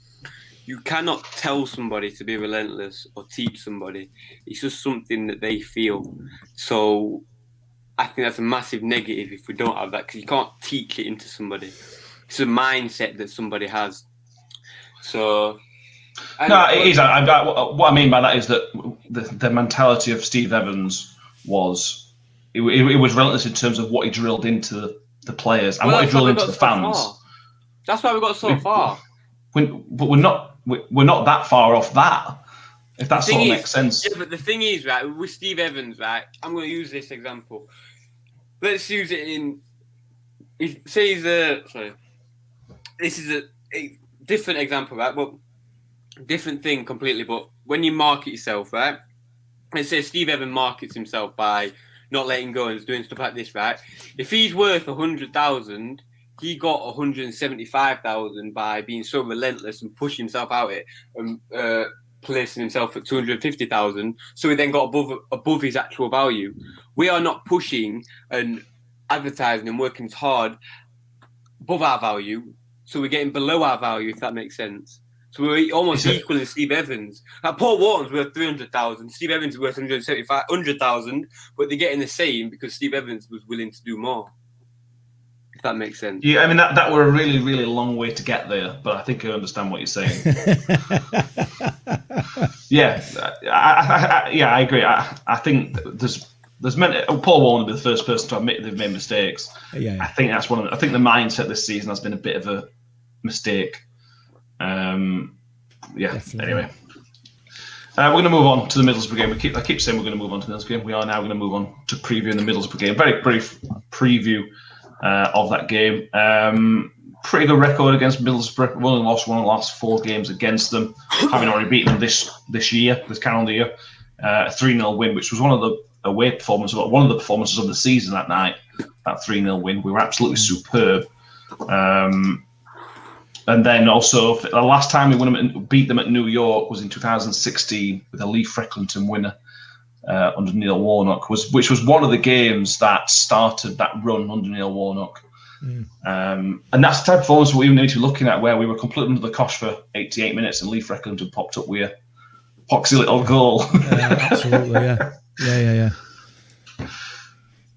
You cannot tell somebody to be relentless or teach somebody. It's just something that they feel. So I think that's a massive negative if we don't have that, because you can't teach it into somebody. It's a mindset that somebody has. So, no, it is. What I mean by that is that the mentality of Steve Evans was it was relentless in terms of what he drilled into the players and what he drilled into the fans. That's why we got so far. But we're not that far off that. If that sort of makes sense. Yeah, but the thing is, right, with Steve Evans, right, I'm going to use this example. Let's use it in. Say he's sorry. This is a different example, right? But different thing completely. But when you market yourself, right? Let's say Steve Evans markets himself by not letting go and doing stuff like this, right? If he's worth 100,000, he got 175,000 by being so relentless and pushing himself out it and placing himself at 250,000. So he then got above his actual value. We are not pushing and advertising and working hard above our value, so we're getting below our value, if that makes sense. So we're almost equal to Steve Evans. Like Paul Wharton's worth 300,000, Steve Evans is worth 100,000, but they're getting the same because Steve Evans was willing to do more. If that makes sense. Yeah, I mean that were a really, really long way to get there, but I think I understand what you're saying. Yeah, I agree. I think there's many. Paul Warnock will be the first person to admit they've made mistakes. Yeah. I think that's I think the mindset this season has been a bit of a mistake. Definitely. Anyway, we're going to move on to the Middlesbrough game. I keep saying we're going to move on to the Middlesbrough game. We are now going to move on to previewing the Middlesbrough game. Very brief preview of that game. Pretty good record against Middlesbrough. We've only lost one of the last 4 games against them, having already beaten them this year, this calendar year. A 3-0 win, which was one of the away performances, one of the performances of the season that night. That 3-0 win, we were absolutely superb. And then also, the last time we beat them at New York was in 2016 with a Lee Freckleton winner under Neil Warnock, which was one of the games that started that run under Neil Warnock. And that's the type of performance we need to be looking at, where we were completely under the cosh for 88 minutes and Lee Freckleton popped up with a poxy little goal. Absolutely, yeah.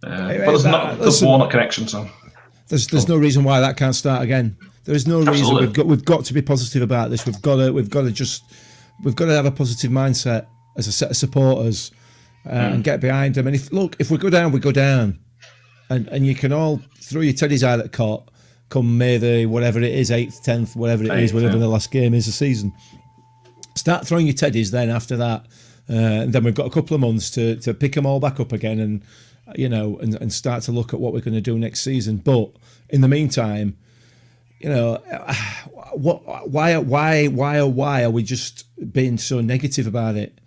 But there's not the Warnock connection, so there's no reason why that can't start again. There is no reason. We've got to be positive about this. We've got to have a positive mindset as a set of supporters and get behind them. And if we go down, we go down, and you can all throw your teddies out at cot come May the whatever it is, 8th, 10th, whatever it is, whatever the last game is of the season. Start throwing your teddies then after that, and then we've got a couple of months to pick them all back up again, and and start to look at what we're going to do next season. But in the meantime, why are we just being so negative about it?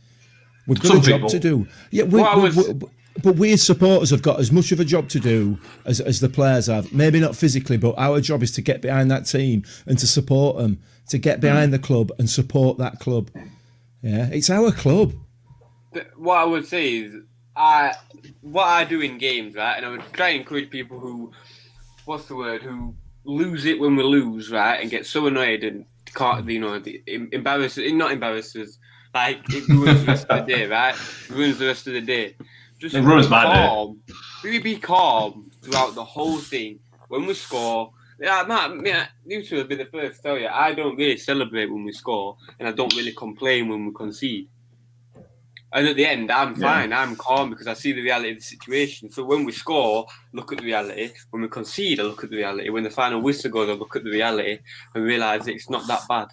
We've got a job to do. Yeah, but we as supporters have got as much of a job to do as the players have. Maybe not physically, but our job is to get behind that team and to support them, to get behind the club and support that club. Yeah, it's our club. What I would say is, what I do in games, right, and I would try and encourage people who lose it when we lose, right, and get so annoyed and can't, not embarrasses, like it ruins the rest of the day, right? It ruins the rest of the day. Just it ruins my day. Really be calm throughout the whole thing. When we score, you two will be the first to tell you, I don't really celebrate when we score, and I don't really complain when we concede. And at the end, I'm fine. I'm calm because I see the reality of the situation. So when we score, look at the reality. When we concede, I look at the reality. When the final whistle goes, I look at the reality and realise it's not that bad.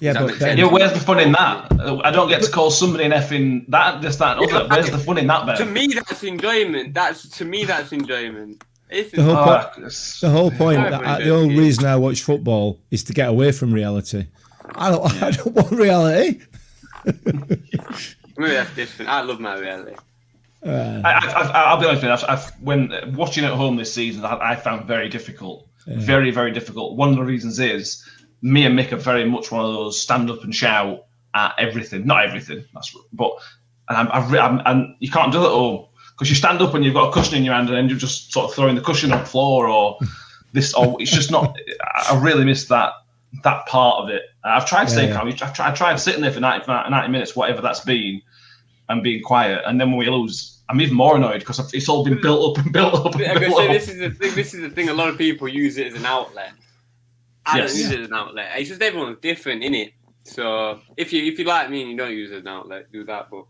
Yeah, where's the fun in that? I don't get to call somebody an effing that, this, that, and other. Where's the fun in that, Ben? To me, that's enjoyment. That's enjoyment. The whole point. The only reason I watch football is to get away from reality. I don't want reality. Maybe that's different. I love my reality. I'll be honest with you. When watching at home this season, I found very difficult. Very, very difficult. One of the reasons is me and Mick are very much one of those stand up and shout at everything. Not everything, and you can't do it all because you stand up and you've got a cushion in your hand and then you're just sort of throwing the cushion on the floor or this. Or it's just not. I really miss that part of it. I've tried staying calm. I tried sitting there for 90 minutes, whatever that's been, and being quiet. And then when we lose, I'm even more annoyed because it's all been built up and built up. This is the thing. A lot of people use it as an outlet. I don't use it as an outlet. It's just everyone's different, innit? So if you like me and you don't use it as an outlet, do that. But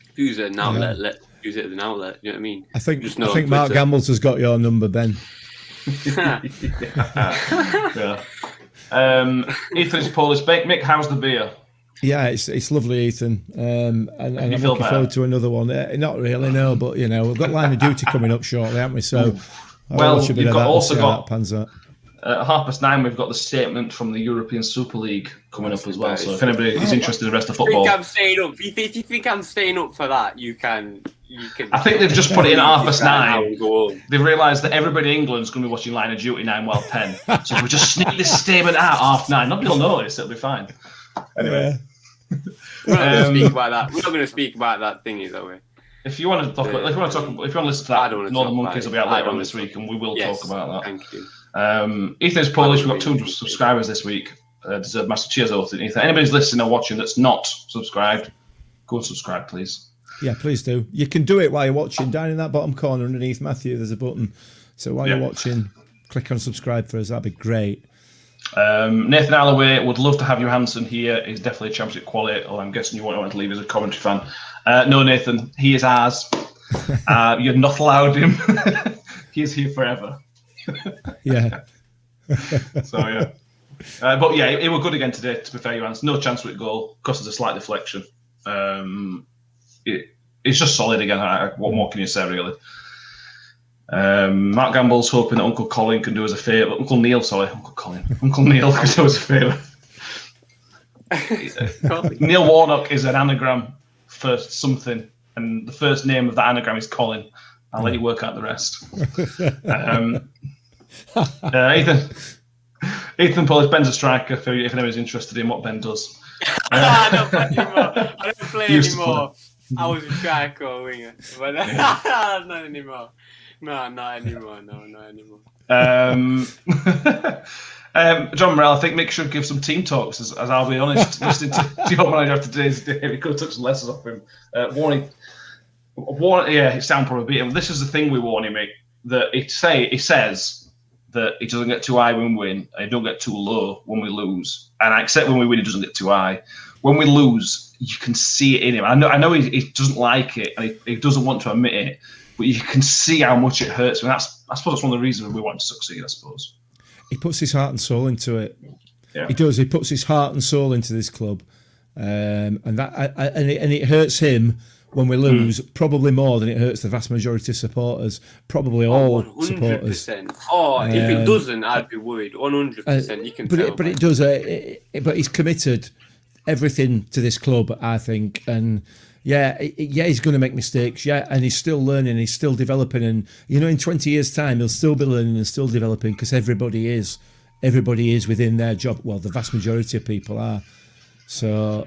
if you use it as an outlet, use it as an outlet. You know what I mean? I think Mark Gambles has got your number, Ben. Ethan's Polish Bake. Mick, how's the beer? Yeah, it's lovely, Ethan, and I'm looking feel better? forward to another one. Not really, no, but we've got Line of Duty coming up shortly, haven't we? So I'll watch a bit of that and see how that pans out. At 9:30, we've got the statement from the European Super League coming up as well. So if anybody is interested in the rest of football, If you think I'm staying up for that, you can. I think they've just put it in at 9:30. They've realised that everybody in England's going to be watching Line of Duty 9:10. So if we just sneak this statement out at 9:30, nobody will notice. It'll be fine. Anyway, we're not going to speak about that. We're not going to speak about that thingy, though. If you want to talk, if you want to listen to that, Northern Monkeys will be out later on this week, and we will talk about that. Thank you. Ethan's Polish. We've got 200 subscribers this week. Deserve massive cheers, Ethan. Anybody's listening or watching that's not subscribed, go and subscribe, please. Yeah, please do. You can do it while you're watching. Down in that bottom corner underneath Matthew, there's a button. So while you're watching, click on subscribe for us. That'd be great. Nathan Alloway would love to have Johansson here. He's definitely a championship quality. Although I'm guessing you won't want to leave as a Coventry fan. No, Nathan, he is ours. You're not allowed him. He's here forever. Yeah. So yeah. But yeah, it was good again today. To be fair, Johansson, no chance with goal. Cost us a slight deflection. It's just solid again. What more can you say, really? Mark Gamble's hoping that Uncle Neil can do us a favour. Uncle Neil can do us a favour. Neil Warnock is an anagram for something, and the first name of that anagram is Colin. I'll let you work out the rest. Ethan Polish, Ben's a striker. If anyone's interested in what Ben does. I don't play anymore. I was a striker or winger, but not anymore. No, not anymore. John Morrell, I think Mick should give some team talks, as I'll be honest. Listening to your manager after today's day, we could have took some lessons off him. Warning, it sound probably beat him. This is the thing with Warning, Mick, that he says that he doesn't get too high when we win, and he don't get too low when we lose. And I accept when we win, he doesn't get too high. When we lose, you can see it in him. I know he doesn't like it, and he doesn't want to admit it, but you can see how much it hurts. And I suppose that's one of the reasons we want to succeed, I suppose. He puts his heart and soul into it. Yeah. He does. He puts his heart and soul into this club, and it hurts him when we lose, probably more than it hurts the vast majority of supporters, probably all 100%. Supporters. If it doesn't, I'd be worried. 100%. You can tell. But it does. But he's committed everything to this club, I think, and he's going to make mistakes, and he's still learning, he's still developing, and in 20 years' time, he'll still be learning and still developing because everybody is within their job. Well, the vast majority of people are. So,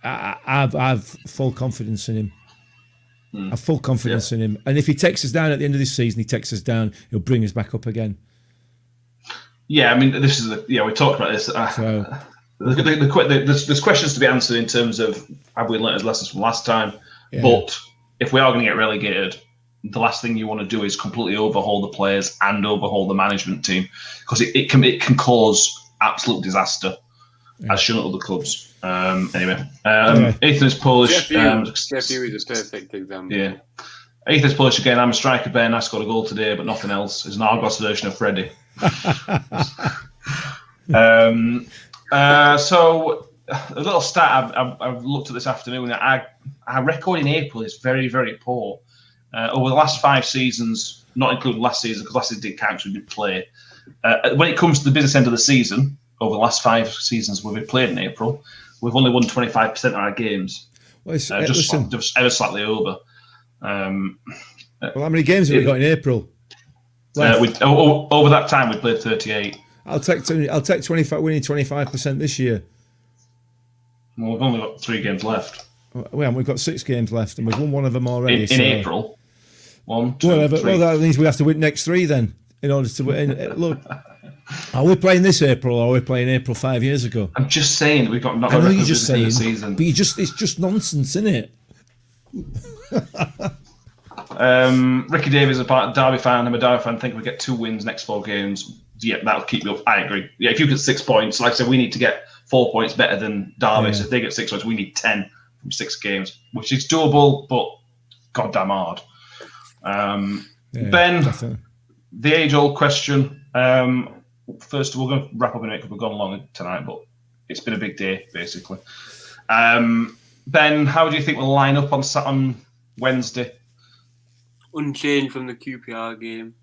I've full confidence in him. I've full confidence in him, and if he takes us down at the end of this season, he takes us down. He'll bring us back up again. Yeah, I mean, this is we talked about this. There's questions to be answered in terms of have we learnt his lessons from last time? Yeah. But if we are going to get relegated, the last thing you want to do is completely overhaul the players and overhaul the management team because it can cause absolute disaster, as shown at other clubs. Anyway, Ethan is Polish. Jeff Hughes is a perfect example. Yeah, Ethan's Polish again. I'm a striker, Ben. I scored a goal today, but nothing else. It's an Argos version of Freddie. So a little stat I've looked at this afternoon. Our record in April is very, very poor. Over the last 5 seasons, not including last season, because last season didn't count, so we didn't play. When it comes to the business end of the season, over the last 5 seasons where we've played in April, we've only won 25% of our games. Well, just ever slightly over. Well, how many games have we got in April? Over that time, we played 38. I'll take 25, winning 25% this year. Well, we've only got 3 games left. We've got 6 games left, and we've won one of them already. In April. 1, 2, 3. Well, that means we have to win next 3 then, in order to win. Look, are we playing this April, or are we playing April 5 years ago? I'm just saying we've got. I know you're just saying, season. But it's just nonsense, isn't it? Ricky Davies is a Derby fan. I'm a Derby fan. I think we get 2 wins next 4 games. Yeah, that'll keep me up. I agree. Yeah, if you get 6 points, like I said, we need to get 4 points better than Derby. So if they get 6 points, we need 10 from 6 games, which is doable, but goddamn hard. Ben, definitely. The age-old question. First, we're going to wrap up in a minute because we've gone long tonight, but it's been a big day, basically. Ben, how do you think we'll line up on Wednesday? Unchanged from the QPR game.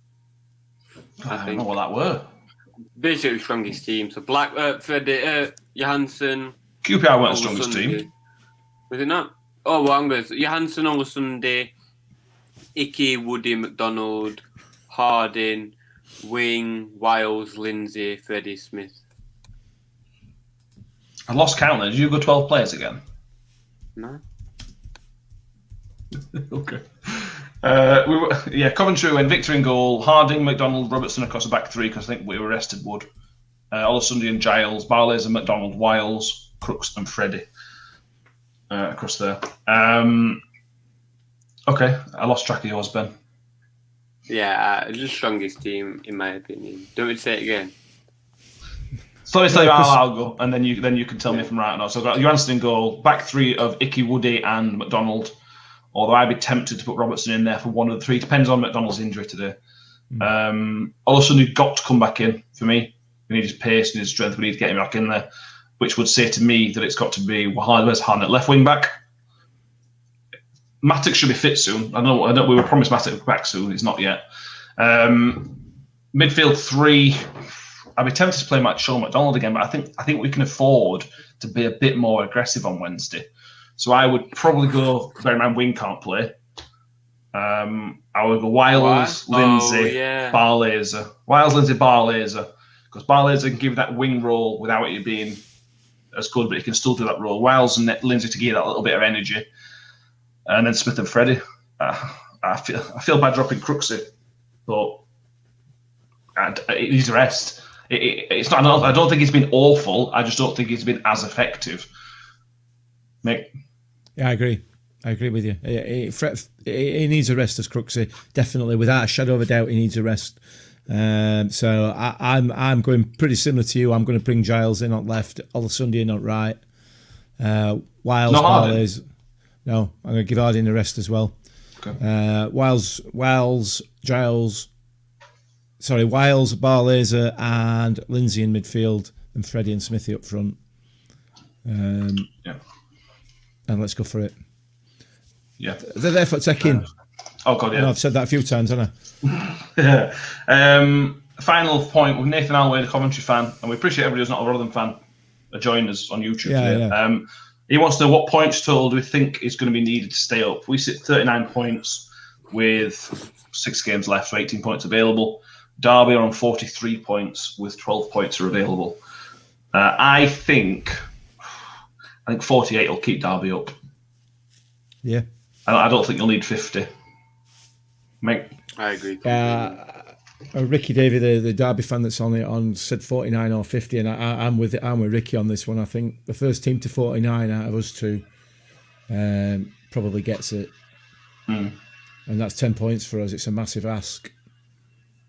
I don't know what that were. Basically, strongest team. So Freddie, Johansson. QPR weren't the strongest team. Was it not? Oh, well, I'm going to Johansson on Sunday. Icky, Woody, McDonald, Harding, Wing, Wiles, Lindsay, Freddie, Smith. I lost count then. Did you go 12 players again? No. Okay. Coventry went Victor in goal, Harding, McDonald, Robertson across the back three because I think we arrested Wood. Olasunde and Giles, Barlaser, McDonald, Wiles, Crooks and Freddie across there. Okay, I lost track of yours, Ben. Yeah, the strongest team in my opinion. Don't we say it again? So let me tell you how I'll go, and then you can tell me if I'm right or not. So I've got Johansson in goal, back three of Icky, Woody and McDonald. Although I'd be tempted to put Robertson in there for one of the three. Depends on McDonald's injury today. Olasunde got to come back in for me. We need his pace and his strength. We need to get him back in there, which would say to me that it's got to be where's Han at left wing back. Matic should be fit soon. I know. We were promised Matic back soon. He's not yet. Midfield three. I'd be tempted to play Sean McDonald again, but I think we can afford to be a bit more aggressive on Wednesday. So I would probably go. Bear in mind, Wing can't play. I would go Wiles, Lindsay, Barlaser. Wiles, Lindsay, Barlaser, because Barlaser can give that wing role without it being as good, but he can still do that role. Wiles and Lindsay to give that little bit of energy, and then Smith and Freddie. I feel bad dropping Crooksy, but it needs a rest. It's not. I don't think he's been awful. I just don't think he's been as effective. Mick? Yeah, I agree. I agree with you. He needs a rest as Crooksy, definitely, without a shadow of a doubt. He needs a rest. So I'm going pretty similar to you. I'm going to bring Giles in on left, Olasunde in on right. Wiles, Barlaser. No, I'm going to give Harding a rest as well. Okay. Wiles, Giles. Sorry, Wiles, Barlaser, and Lindsay in midfield, and Freddie and Smithy up front. And let's go for it. Yeah, they're there for taking. Oh God, yeah. I've said that a few times, haven't I? Yeah. Final point with Nathan Alway, the Coventry fan, and we appreciate everybody who's not a Rotherham fan joining us on YouTube today. Yeah. He wants to know what points total do we think is going to be needed to stay up. We sit 39 points with 6 games left, so 18 points available. Derby are on 43 points with 12 points are available. I think 48 will keep Derby up. Yeah. I don't think you'll need 50. Mate. I agree. Ricky Davey, the Derby fan that's on said 49 or 50, and I'm with Ricky on this one. I think the first team to 49 out of us two probably gets it, and that's 10 points for us. It's a massive ask.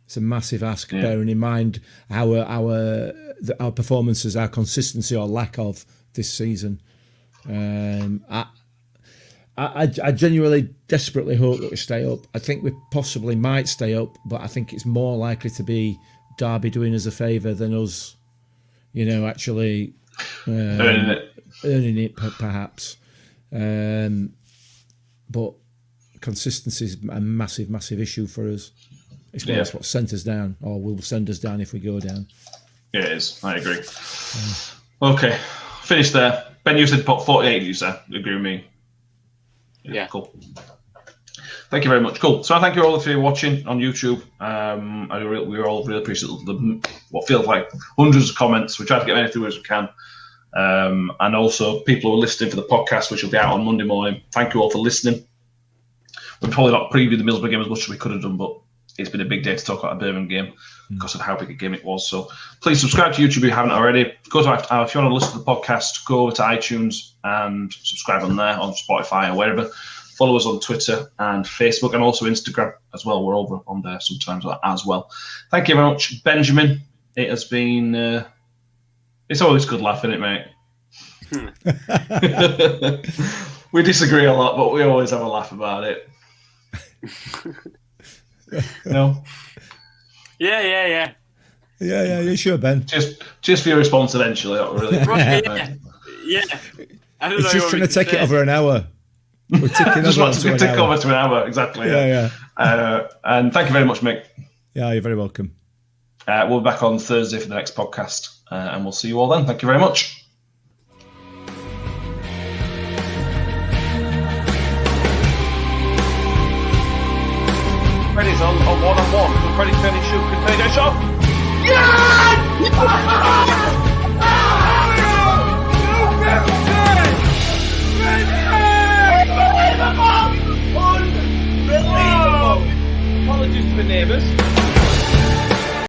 It's a massive ask, bearing in mind our performances, our consistency or lack of this season. I genuinely, desperately hope that we stay up. I think we possibly might stay up, but I think it's more likely to be Derby doing us a favour than us, actually earning it perhaps. But consistency is a massive, massive issue for us. It's what sent us down, or will send us down if we go down. Yeah, it is. I agree. Okay, finish there. Ben, you said 48, you said. You agree with me? Yeah. Cool. Thank you very much. Cool. So I thank you all for watching on YouTube. We all really appreciate what feels like hundreds of comments. We try to get as many through as we can. And also people who are listening for the podcast, which will be out on Monday morning. Thank you all for listening. We've probably not previewed the Middlesbrough game as much as we could have done, but it's been a big day to talk about a Birmingham game because of how big a game it was. So please subscribe to YouTube if you haven't already. Go to if you want to listen to the podcast, go over to iTunes and subscribe on there, on Spotify or wherever. Follow us on Twitter and Facebook and also Instagram as well. We're over on there sometimes as well. Thank you very much, Benjamin. It has been... it's always good laughing, isn't it, mate? We disagree a lot, but we always have a laugh about it. No? Yeah. Yeah, you sure, Ben? Just for your response eventually. Not really. Yeah. I don't It's know just what trying we to take can it say. over an hour. We're ticking Just over want onto to an tick hour. over to an hour, exactly. Yeah. And thank you very much, Mick. Yeah, you're very welcome. We'll be back on Thursday for the next podcast, and we'll see you all then. Thank you very much. Freddie's on one-on-one. Can Freddie turn his shoot? Can Freddie shot? Unbelievable! Apologies to the neighbours.